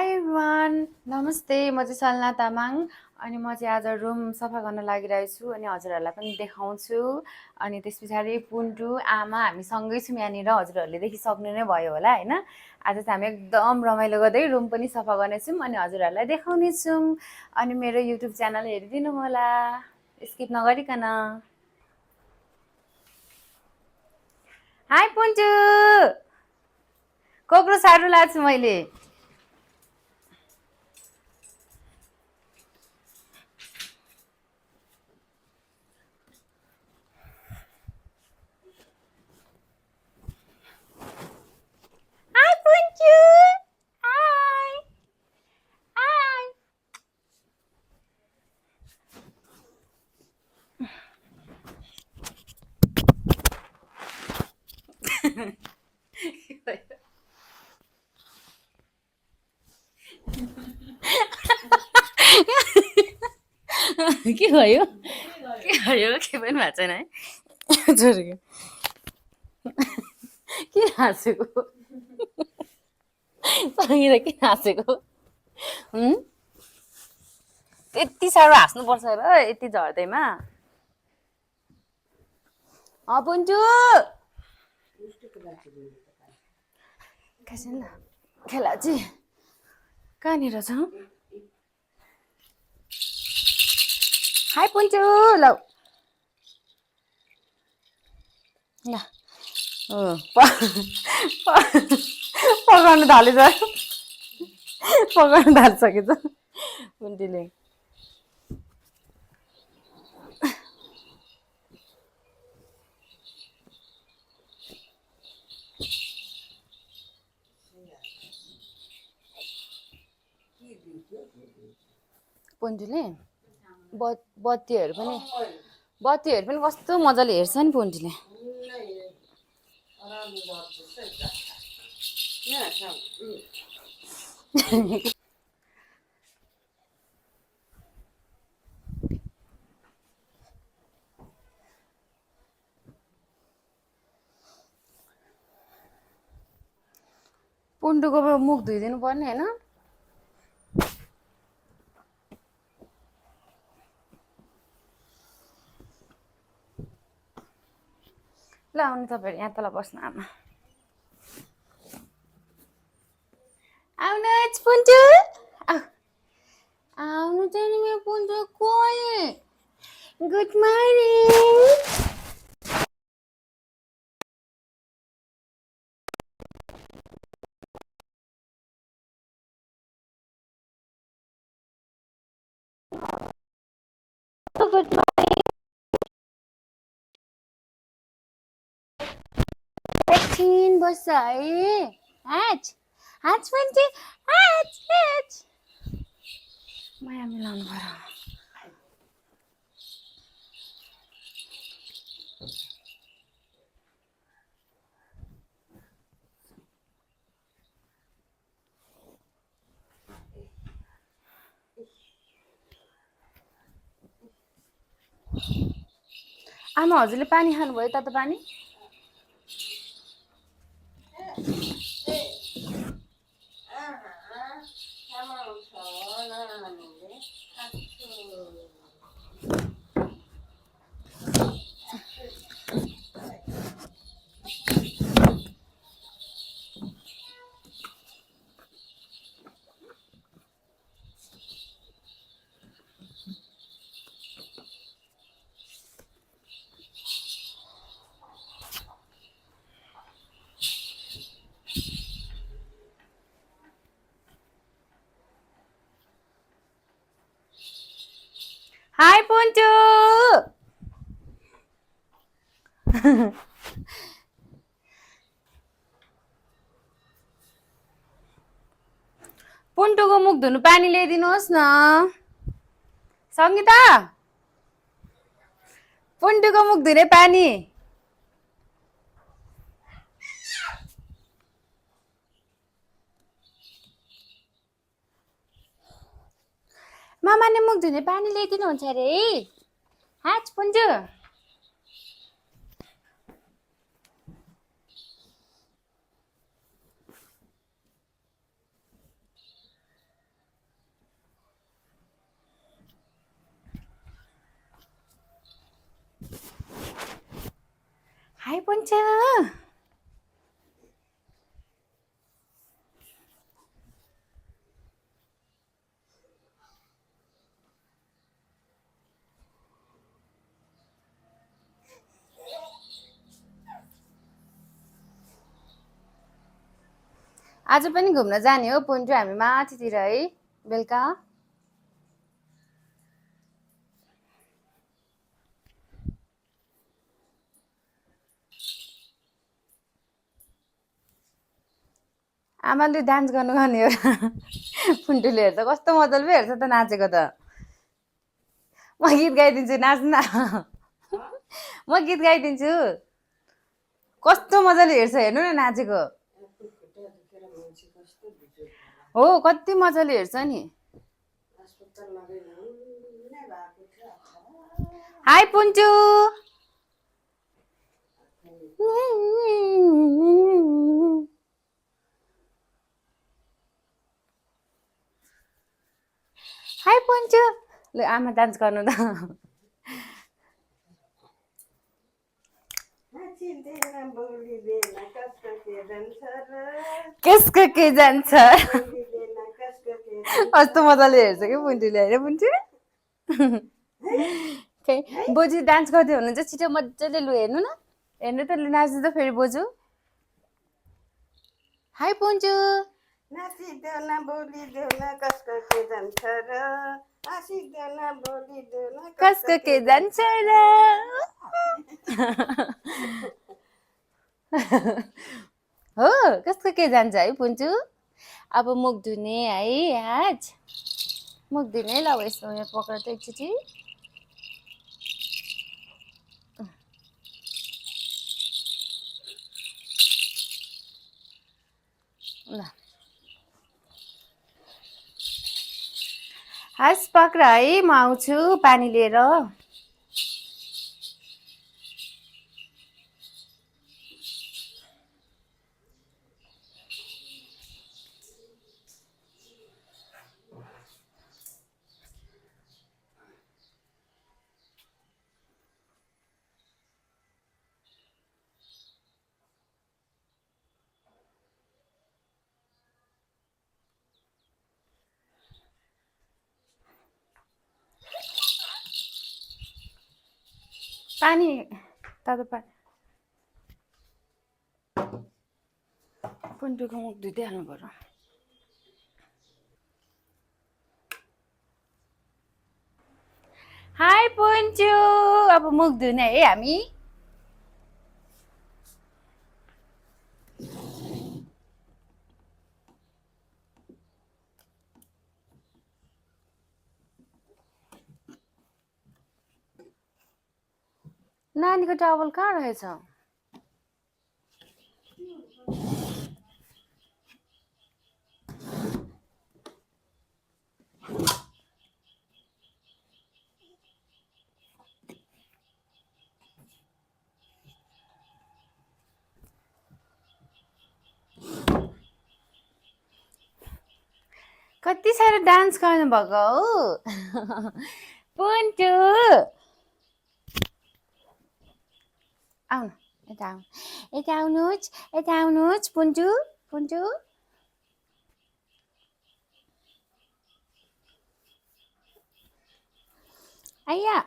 High everyone, नमस्ते। म चाहिँ सलना तामाङ अनि म चाहिँ आज रुम सफा गर्न लागिरहेको छु अनि हजुरहरूलाई पनि देखाउँछु। अनि त्यस पछाडि पुन्टु आमा हामी सँगै छौँ यहाँनिर, हजुरहरूले देखिसक्नु नै भयो होला होइन। आज चाहिँ हामी एकदम रमाइलो गर्दै रुम पनि सफा गर्नेछौँ अनि हजुरहरूलाई देखाउनेछौँ। अनि मेरो युट्युब च्यानल हेरिदिनु होला स्किप नगरिकन। हाई पुन्टु, कोक्रो सार्नु लाग्छु मैले। High पुन्टु, high high. के भयो के भयो के पनि भएको छैन है छोरीको के हाँसेको सँगै के हाँसेको त्यति साह्रो हाँस्नुपर्छ र यति झर्दैमा पुन्टु कैसन खेला चाहिँ कहाँनिर छ हाई पुन्टु ल ल पकाउनु थालेछ पकाउनु थालिसकेछ पुन्टीले पुन्टीले बत्तीहरू पनि कस्तो मजाले हेर्छ नि पुन्टीले पुन्टुको मुख धोइदिनु पर्ने होइन ल आउनु तपाईँहरू यहाँ तल बस्नु आमा आउनु पुन्टु आउनु चाहिँ नि मेरो पुन्टु कोही गुड मर्निङ गुड मर्निङ एकछिन बस्छ है ह्याच ह्याच पुन्टु ह्याच ह्याच माया मिलाउनु पर्यो आमा हजुरले पानी खानुभयो तातो पानी हाई पुन्टु पुन्टुको मुख धुनु पानी ल्याइदिनुहोस् न सङ्गीता पुन्टुको मुख धुने पानी मामाले मुख धुने पानी ल्याइदिनुहुन्छ अरे ह्याच पुन्टु पुन्चु आज पनि घुम्न जाने हो पुन्टु हामी माथितिर है बेलुका आमाले डान्स गर्नु गर्ने हो पुन्टुले हेर्छ कस्तो मजाले हेर्छ त नाचेको त म गीत गाइदिन्छु नाच्नु न म गीत गाइदिन्छु कस्तो मजाले हेर्छ हेर्नु न नाचेको हो कति मजाले हेर्छ नि हाई पुन्चु हाई पुन्चु ल आमा डान्स गर्नु त कसको के जान्छ कस्तो मजाले हेर्छ कि पुन्टुले होइन पुन्टु खै बोजू डान्स गर्दै हुनुहुन्छ छिटो मजाले लु हेर्नु न हेर्नु त लु नाच्नु त फेरि बोजू हाई पुन्चु नाचिदेऊ न बोलिदेऊ न कसको के जान्छ र नाचिदेऊ न बोलिदेऊ न कसको के जान्छ र हो कसको के जान्छ है पुन्चु अब मुख धुने है आज मुख धुने ल यसो यहाँ पक्र त एकचोटि ल हस् पक्र है म आउँछु पानी लिएर पानी तातो पानी पुन्टुको मुख धुँदै हाल्नु पर्यो हाई पुन्चु अब मुख धुने है हामी नानीको टावल कहाँ रहेछ कति साह्रो डान्स गर्नुभएको हो पुन्टु आउनु यता आउनु यता आउनुहोस् पुन्टु पुन्टु आइया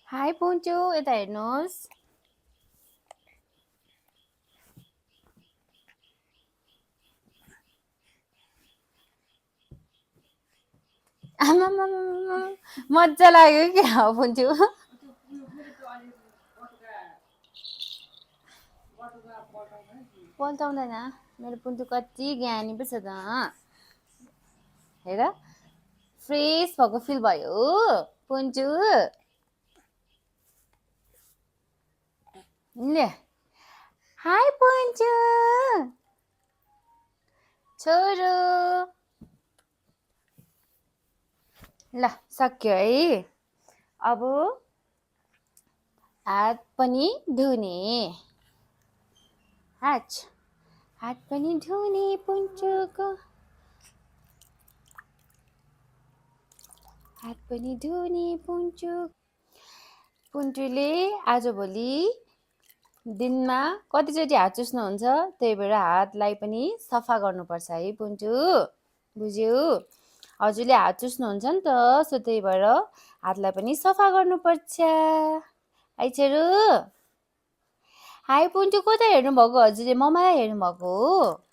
हाई पुन्टु यता हेर्नुहोस् आमा मजा लाग्यो कि पुन्टु पल्टाउँदैन मेरो पुन्टु कति ज्ञानी पो छ त हेर फ्रेस भएको फिल भयो पुन्टु ले हाई पुन्टु छोरो ल सक्यो है अब हात पनि धुने हात पनि धुने पुन्टुको हात पनि धुने पुन्चु। पुन्टुले आजभोलि दिनमा कतिचोटि हात चुस्नुहुन्छ, त्यही भएर हातलाई पनि सफा गर्नुपर्छ है पुन्टु, बुझ्यौ? हजुरले हात चुस्नुहुन्छ नि त, सो त्यही भएर हातलाई पनि सफा गर्नुपर्छ है छोरो। हाई पुन्टु, कता हेर्नुभएको? हजुरले ममालाई हेर्नुभएको हो?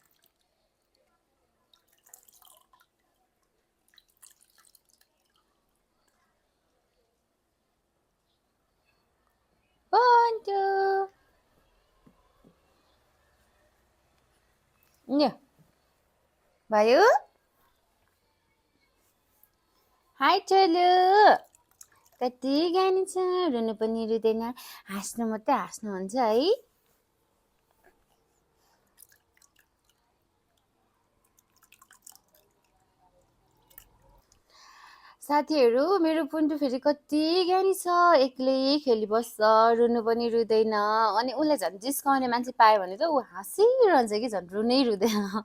पुन्टु भयो? हाई चोलु, कति ज्ञानी छ, रुनु पनि रुँदैन, हाँस्नु मात्रै हाँस्नुहुन्छ है। साथीहरू, मेरो पुन्टु फेरि कति ज्ञानी छ, एक्लै खेलिबस्छ, रुनु पनि रुँदैन, अनि उसलाई झन् जिस्काउने मान्छे पायो भने त ऊ हाँसिरहन्छ कि झन् रुनै रुँदैन।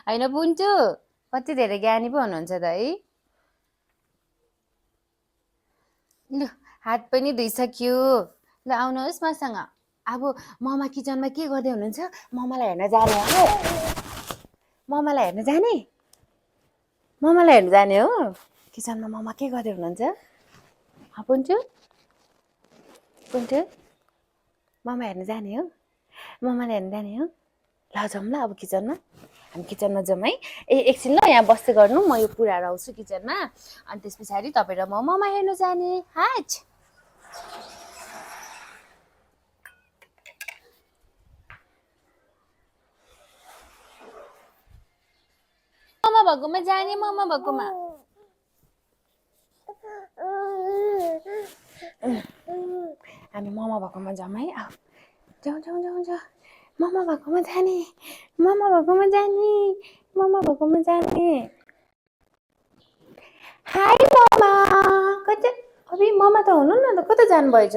होइन पुन्टु, कति धेरै ज्ञानी पो हुनुहुन्छ त है। लु हात पनि धुइसक्यो, ल आउनुहोस् मसँग। अब ममा किचनमा के गर्दै हुनुहुन्छ, ममालाई हेर्न जाने हो? ममालाई हेर्न जाने? ममालाई हेर्न जाने हो? किचनमा ममा के गर्दै हुनुहुन्छ? पुन्टु पुन्टु, ममा हेर्न जाने हो? ममालाई हेर्न जाने हो? ल जाउँ ल अब किचनमा, हामी किचनमा जाउँ है। एकछिन ल यहाँ बस्दै गर्नु, म यो पुऱ्याएर आउँछु किचनमा, अनि त्यस पछाडि तपाईँ र म ममा हेर्न जाने। हाच ममा भएकोमा जाने, ममा भएकोमा। हामी ममा भएकोमा जाउँ है। जाउँ जाउँ जाउँ जाउँ, ममा भएकोमा जाने, ममा भएकोमा जाने, ममा भएकोमा जाने। हाई ममा, कता अबि ममा त हुनुहुन्न त, कता जानुभएछ?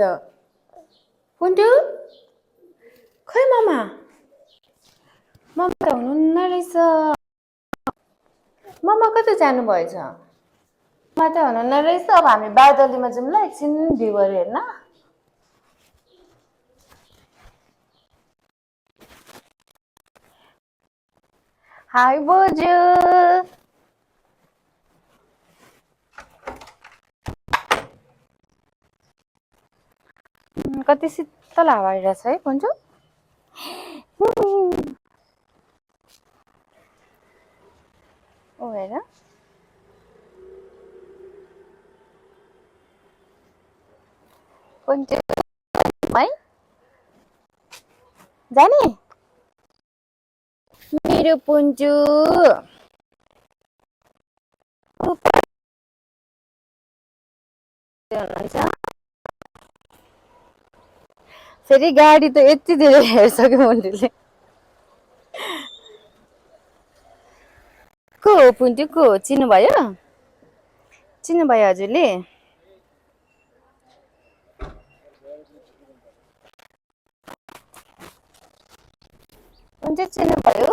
पुन्टु खै ममा, ममा त हुनुहुन्न रहेछ, ममा कता जानुभएछ? ममा त हुनुहुन्न रहेछ। अब हामी बादलीमा जाउँ ल एकछिन भ्यूहरू हेर्न। हाई बोजू, कति शीतल हावा आइरहेछ है पुन्टु। ओ हेर, पुन्टु है जाने मेरो पुन्टु। फेरि गाडी त यति धेरै हेर्छ कि पुन्टुले। को हो पुन्टु, को हो? चिन्नुभयो? चिन्नुभयो हजुरले? पुन्टु चिन्नुभयो?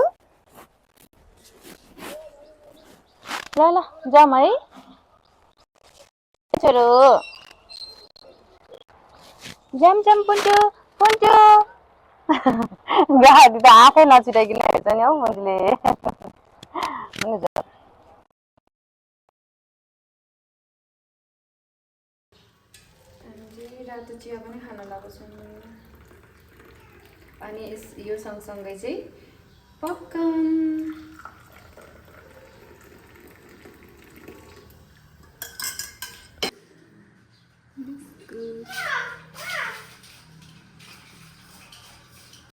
ल ल जाउँ है छोरो, जाम जाम पुन्टु पुन्टु। गाडी त आँखै नछुटाइकन हेर्छ नि हौ पुन्टुले। रातो चिया पनि खान लगाएको छौँ, अनि यो सँगसँगै चाहिँ पपकर्न।